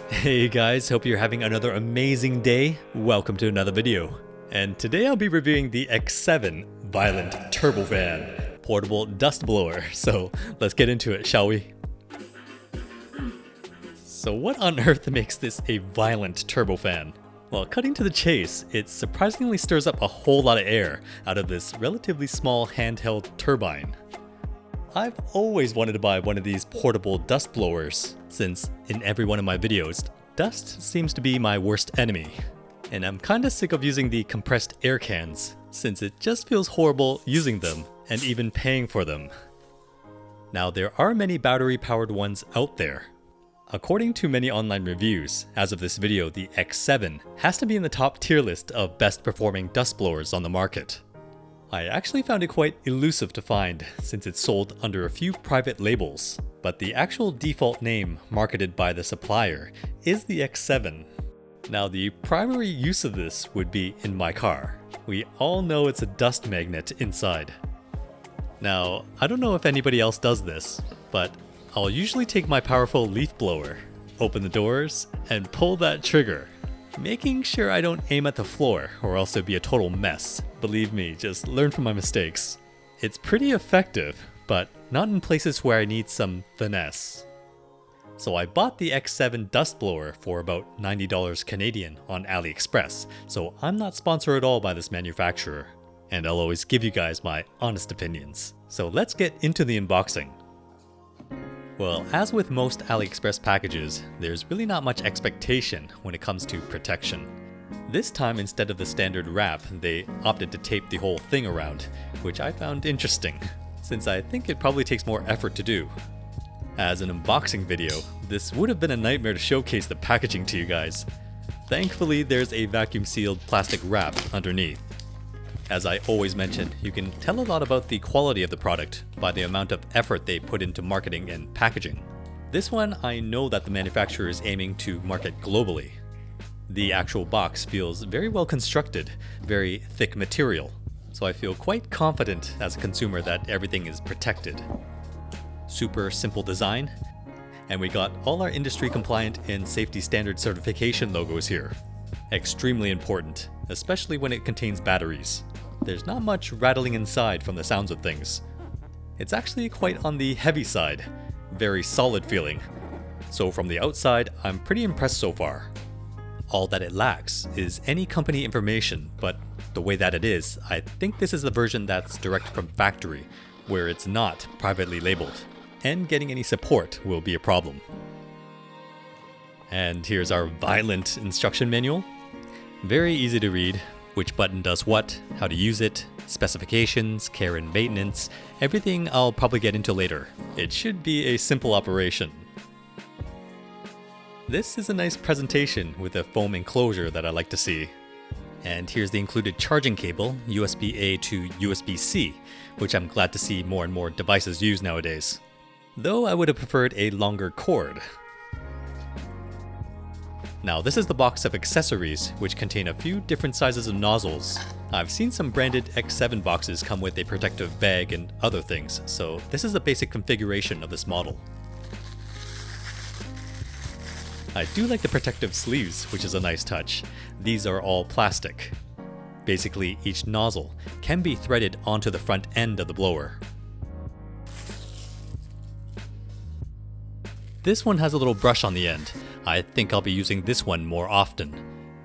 Hey guys, hope you're having another amazing day. Welcome to another video. And today I'll be reviewing the X7 Violent Turbofan portable dust blower. So let's get into it, shall we? So what on earth makes this a violent turbofan? Well, cutting to the chase, it surprisingly stirs up a whole lot of air out of this relatively small handheld turbine. I've always wanted to buy one of these portable dust blowers, since in every one of my videos, dust seems to be my worst enemy. And I'm kinda sick of using the compressed air cans, since it just feels horrible using them and even paying for them. Now there are many battery-powered ones out there. According to many online reviews, as of this video, the X7 has to be in the top tier list of best performing dust blowers on the market. I actually found it quite elusive to find, since it's sold under a few private labels, but the actual default name marketed by the supplier is the X7. Now the primary use of this would be in my car. We all know it's a dust magnet inside. Now, I don't know if anybody else does this, but I'll usually take my powerful leaf blower, open the doors, and pull that trigger, making sure I don't aim at the floor or else it'd be a total mess. Believe me, just learn from my mistakes. It's pretty effective, but not in places where I need some finesse. So I bought the X7 dust blower for about $90 Canadian on AliExpress, so I'm not sponsored at all by this manufacturer, and I'll always give you guys my honest opinions. So let's get into the unboxing. Well, as with most AliExpress packages, there's really not much expectation when it comes to protection. This time, instead of the standard wrap, they opted to tape the whole thing around, which I found interesting, since I think it probably takes more effort to do. As an unboxing video, this would have been a nightmare to showcase the packaging to you guys. Thankfully, there's a vacuum-sealed plastic wrap underneath. As I always mention, you can tell a lot about the quality of the product by the amount of effort they put into marketing and packaging. This one, I know that the manufacturer is aiming to market globally. The actual box feels very well constructed, very thick material, so I feel quite confident as a consumer that everything is protected. Super simple design, and we got all our industry compliant and safety standard certification logos here. Extremely important, especially when it contains batteries. There's not much rattling inside from the sounds of things. It's actually quite on the heavy side, very solid feeling. So from the outside, I'm pretty impressed so far. All that it lacks is any company information, but the way that it is, I think this is the version that's direct from factory, where it's not privately labeled, and getting any support will be a problem. And here's our violent instruction manual. Very easy to read, which button does what, how to use it, specifications, care and maintenance, everything I'll probably get into later. It should be a simple operation. This is a nice presentation with a foam enclosure that I like to see. And here's the included charging cable, USB-A to USB-C, which I'm glad to see more and more devices use nowadays. Though I would have preferred a longer cord. Now this is the box of accessories, which contain a few different sizes of nozzles. I've seen some branded X7 boxes come with a protective bag and other things, so this is the basic configuration of this model. I do like the protective sleeves, which is a nice touch. These are all plastic. Basically, each nozzle can be threaded onto the front end of the blower. This one has a little brush on the end. I think I'll be using this one more often.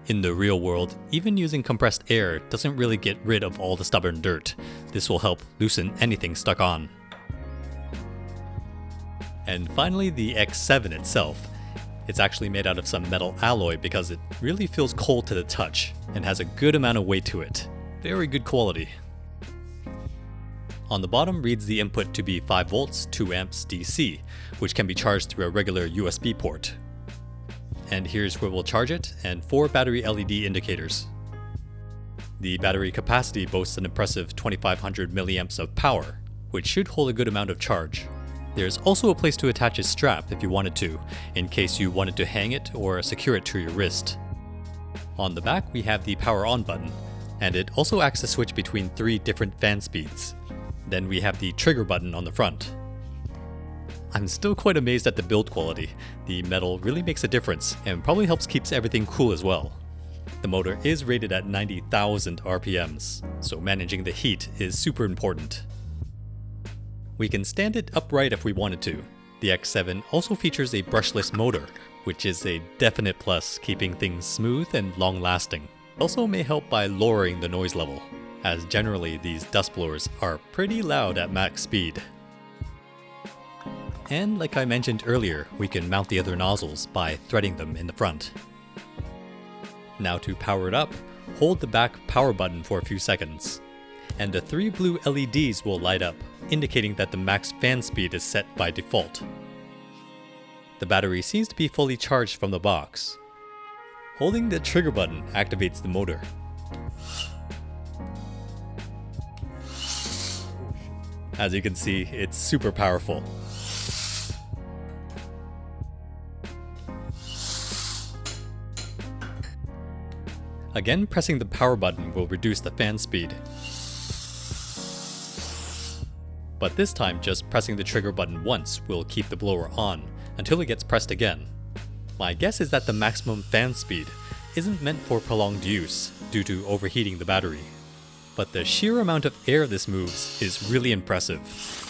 In the real world, even using compressed air doesn't really get rid of all the stubborn dirt. This will help loosen anything stuck on. And finally, the X7 itself. It's actually made out of some metal alloy because it really feels cold to the touch and has a good amount of weight to it. Very good quality. On the bottom reads the input to be 5 volts, 2 amps DC, which can be charged through a regular USB port. And here's where we'll charge it, and 4 battery LED indicators. The battery capacity boasts an impressive 2500 milliamps of power, which should hold a good amount of charge. There's also a place to attach a strap if you wanted to, in case you wanted to hang it or secure it to your wrist. On the back we have the power on button, and it also acts to switch between 3 different fan speeds. Then we have the trigger button on the front. I'm still quite amazed at the build quality. The metal really makes a difference and probably helps keeps everything cool as well. The motor is rated at 90,000 RPMs, so managing the heat is super important. We can stand it upright if we wanted to. The X7 also features a brushless motor, which is a definite plus, keeping things smooth and long-lasting. Also may help by lowering the noise level, as generally these dust blowers are pretty loud at max speed. And like I mentioned earlier, we can mount the other nozzles by threading them in the front. Now to power it up, hold the back power button for a few seconds, and the 3 blue LEDs will light up, indicating that the max fan speed is set by default. The battery seems to be fully charged from the box. Holding the trigger button activates the motor. As you can see, it's super powerful. Again, pressing the power button will reduce the fan speed. But this time, just pressing the trigger button once will keep the blower on until it gets pressed again. My guess is that the maximum fan speed isn't meant for prolonged use due to overheating the battery. But the sheer amount of air this moves is really impressive.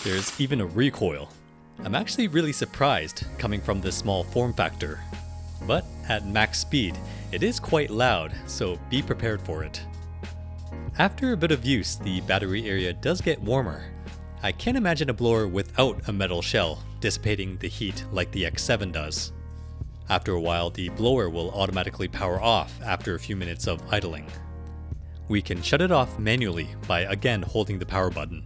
There's even a recoil. I'm actually really surprised coming from this small form factor. But at max speed, it is quite loud, so be prepared for it. After a bit of use, the battery area does get warmer. I can't imagine a blower without a metal shell dissipating the heat like the X7 does. After a while, the blower will automatically power off after a few minutes of idling. We can shut it off manually by again holding the power button.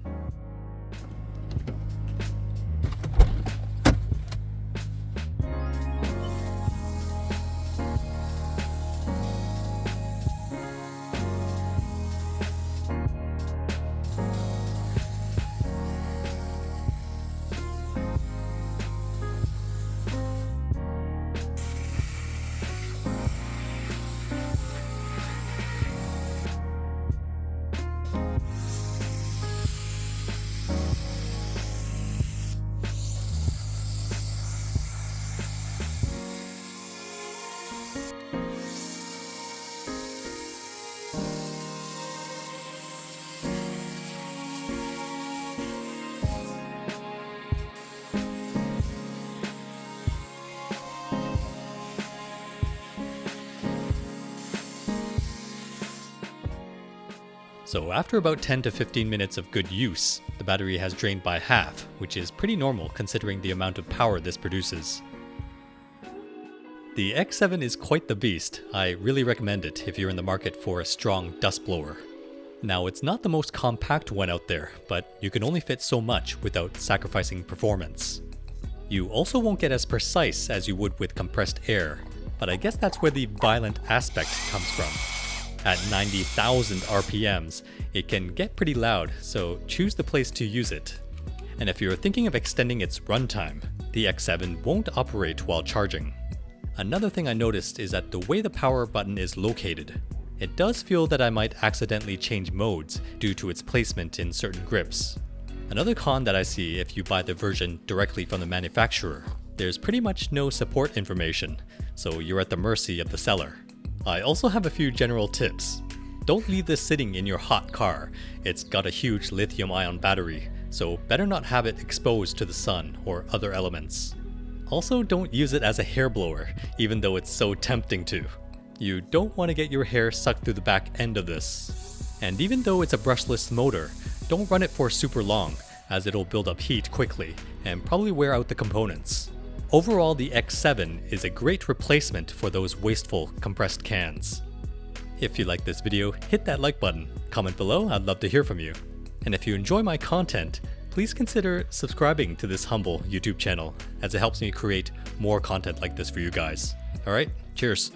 So after about 10 to 15 minutes of good use, the battery has drained by half, which is pretty normal considering the amount of power this produces. The X7 is quite the beast. I really recommend it if you're in the market for a strong dust blower. Now, it's not the most compact one out there, but you can only fit so much without sacrificing performance. You also won't get as precise as you would with compressed air, but I guess that's where the violent aspect comes from. At 90,000 RPMs, it can get pretty loud, so choose the place to use it. And if you're thinking of extending its runtime, the X7 won't operate while charging. Another thing I noticed is that the way the power button is located, it does feel that I might accidentally change modes due to its placement in certain grips. Another con that I see if you buy the version directly from the manufacturer, there's pretty much no support information, so you're at the mercy of the seller. I also have a few general tips. Don't leave this sitting in your hot car. It's got a huge lithium-ion battery, so better not have it exposed to the sun or other elements. Also, don't use it as a hair blower, even though it's so tempting to. You don't want to get your hair sucked through the back end of this. And even though it's a brushless motor, don't run it for super long, as it'll build up heat quickly and probably wear out the components. Overall, the X7 is a great replacement for those wasteful compressed cans. If you like this video, hit that like button, comment below, I'd love to hear from you. And if you enjoy my content, please consider subscribing to this humble YouTube channel, as it helps me create more content like this for you guys. Alright, cheers!